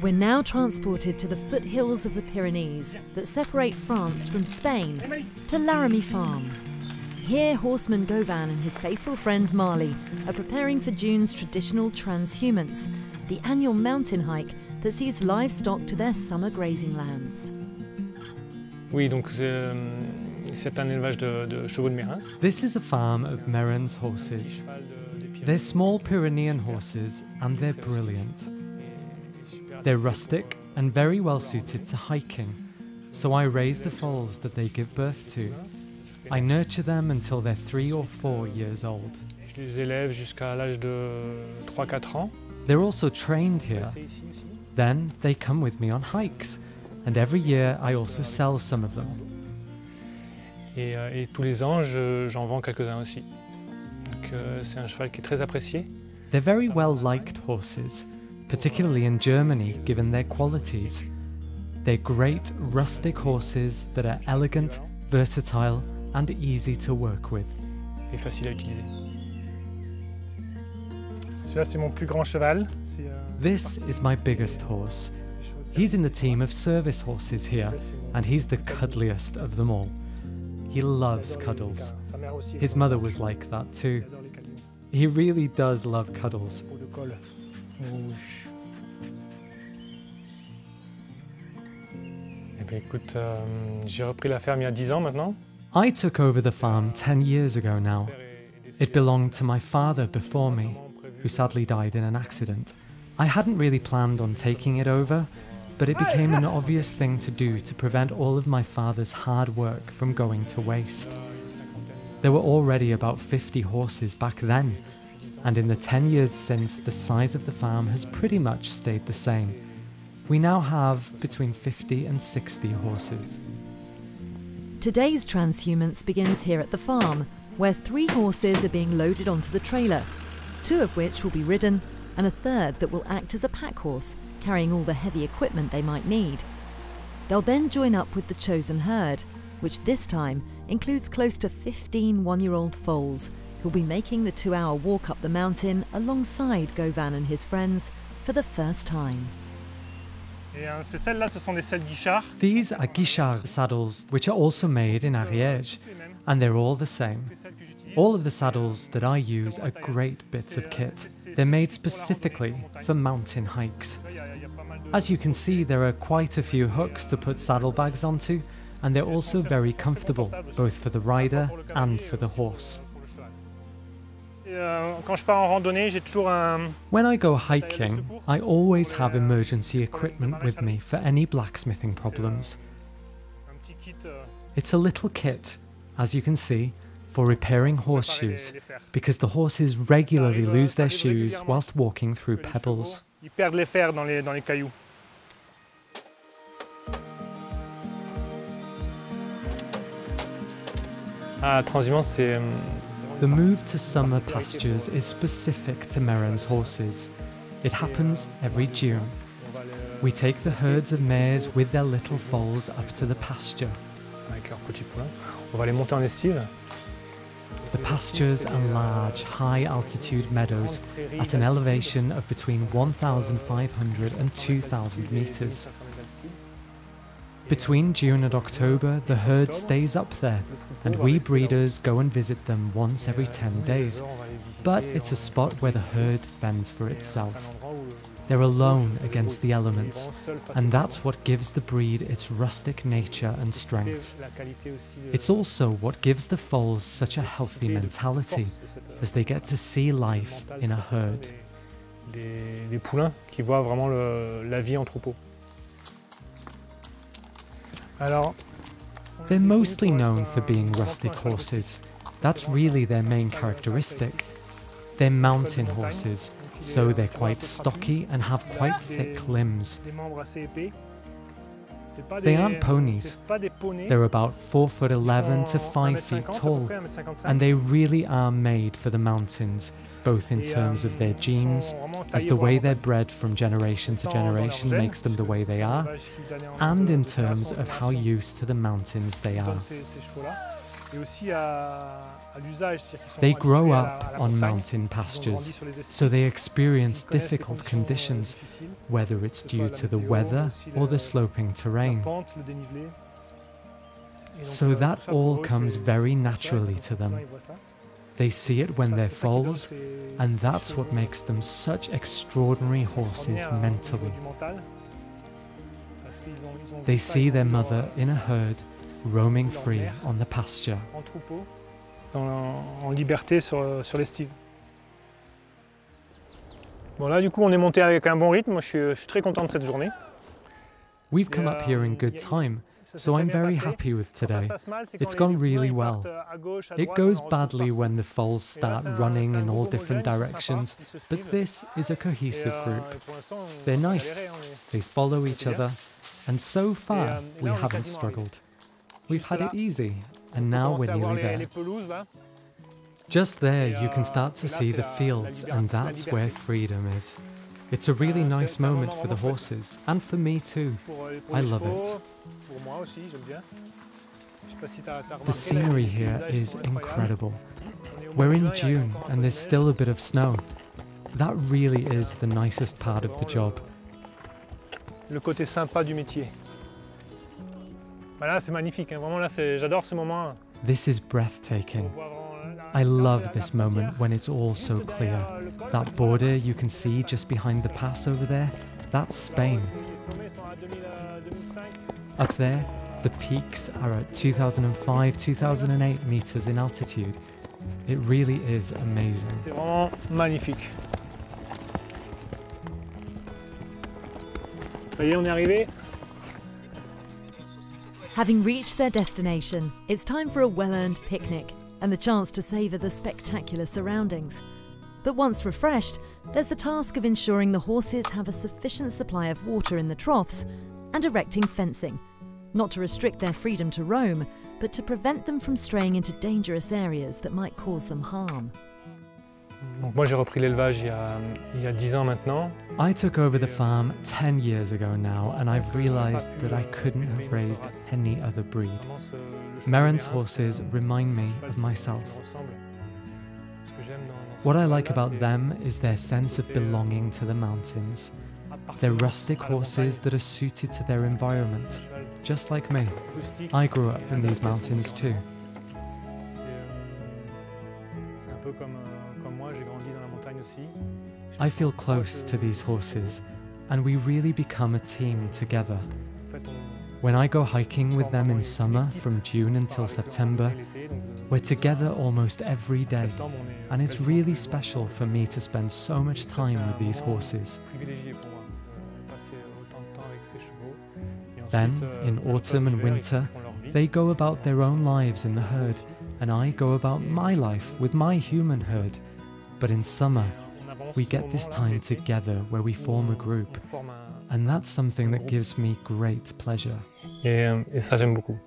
We're now transported to the foothills of the Pyrenees that separate France from Spain, to Laramie Farm. Here, horseman Govan and his faithful friend Marley are preparing for June's traditional Transhumance, the annual mountain hike that sees livestock to their summer grazing lands. Oui, donc c'est un élevage de chevaux de Meréns. This is a farm of Merens horses. They're small Pyrenean horses and they're brilliant. They're rustic and very well suited to hiking, so I raise the foals that they give birth to. I nurture them until they're 3 or 4 years old. Je les élève jusqu'à l'âge de 3-4 ans. They're also trained here. Then they come with me on hikes, and every year I also sell some of them. Et tous les ans, j'en vends quelques-uns aussi. Donc c'est un cheval qui est très apprécié. They're very well liked horses, particularly in Germany, given their qualities. They're great rustic horses that are elegant, versatile, and easy to work with. Et facile à utiliser. Celui-là, c'est mon plus grand cheval. This is my biggest horse. He's in the team of service horses here, and he's the cuddliest of them all. He loves cuddles. His mother was like that too. He really does love cuddles. Eh bien, écoute, j'ai repris la ferme il y a 10 ans maintenant. I took over the farm 10 years ago now. It belonged to my father before me, who sadly died in an accident. I hadn't really planned on taking it over, but it became an obvious thing to do to prevent all of my father's hard work from going to waste. There were already about 50 horses back then, and in the 10 years since, the size of the farm has pretty much stayed the same. We now have between 50 and 60 horses. Today's transhumance begins here at the farm, where 3 horses are being loaded onto the trailer, 2 of which will be ridden, and a third that will act as a pack horse, carrying all the heavy equipment they might need. They'll then join up with the chosen herd, which this time includes close to 15 one-year-old foals, who'll be making the 2-hour walk up the mountain alongside Govan and his friends for the first time. These are Guichard saddles, which are also made in Ariège, and they're all the same. All of the saddles that I use are great bits of kit. They're made specifically for mountain hikes. As you can see, there are quite a few hooks to put saddlebags onto, and they're also very comfortable, both for the rider and for the horse. When I go hiking, I always have emergency equipment with me for any blacksmithing problems. It's a little kit, as you can see, for repairing horseshoes, because the horses regularly lose their shoes whilst walking through pebbles. Transhumance, c'est... The move to summer pastures is specific to Meréns horses. It happens every June. We take the herds of mares with their little foals up to the pasture. Avec leurs petits poulains. On va les monter en estive. The pastures are large, high-altitude meadows at an elevation of between 1,500 and 2,000 meters. Between June and October, the herd stays up there, and we breeders go and visit them once every 10 days. But it's a spot where the herd fends for itself. They're alone against the elements, and that's what gives the breed its rustic nature and strength. It's also what gives the foals such a healthy mentality, as they get to see life in a herd. Des poulains qui voient vraiment la vie en troupeau. They're mostly known for being rustic horses. That's really their main characteristic. They're mountain horses, so they're quite stocky and have quite thick limbs. They aren't ponies. They're about 4'11" to 5 feet tall, and they really are made for the mountains, both in terms of their genes, as the way they're bred from generation to generation makes them the way they are, and in terms of how used to the mountains they are. They grow up on mountain pastures, so they experience difficult conditions, whether it's due to the weather or the sloping terrain. So that all comes very naturally to them. They see it when they're foals, and that's what makes them such extraordinary horses mentally. They see their mother in a herd, roaming free on the pasture. En liberté sur l'estive. Bon là du coup on est monté avec un bon rythme, moi je suis très content de cette journée. We've come up here in good time, so I'm very happy with today. It's gone really well. It goes badly when the foals start running in all different directions, but this is a cohesive group. They're nice, they follow each other, and so far we haven't struggled. We've had it easy, and now we're nearly there. Just there you can start to see the fields, and that's where freedom is. It's a really nice moment for the horses, and for me too. I love it. The scenery here is incredible. We're in June and there's still a bit of snow. That really is the nicest part of the job. Le côté sympa du métier. Là c'est magnifique, vraiment là j'adore ce moment. This is breathtaking. I love this moment when it's all so clear. That border you can see just behind the pass over there, that's Spain. Up there, the peaks are at 2005, 2008 meters in altitude. It really is amazing. C'est vraiment magnifique. Ça y est, on est arrivé. Having reached their destination, it's time for a well-earned picnic and the chance to savour the spectacular surroundings. But once refreshed, there's the task of ensuring the horses have a sufficient supply of water in the troughs and erecting fencing, not to restrict their freedom to roam, but to prevent them from straying into dangerous areas that might cause them harm. Donc moi j'ai repris l'élevage il y a 10 ans maintenant. I took over the farm 10 years ago now, and I've realised that I couldn't have raised any other breed. Meréns horses remind me of myself. What I like about them is their sense of belonging to the mountains. They're rustic horses that are suited to their environment, just like me. I grew up in these mountains too. I feel close to these horses, and we really become a team together. When I go hiking with them in summer from June until September, we're together almost every day, and it's really special for me to spend so much time with these horses. Then, in autumn and winter, they go about their own lives in the herd, and I go about my life with my human herd. But in summer, we get this time together where we form a group, and that's something that gives me great pleasure. Et ça j'aime beaucoup.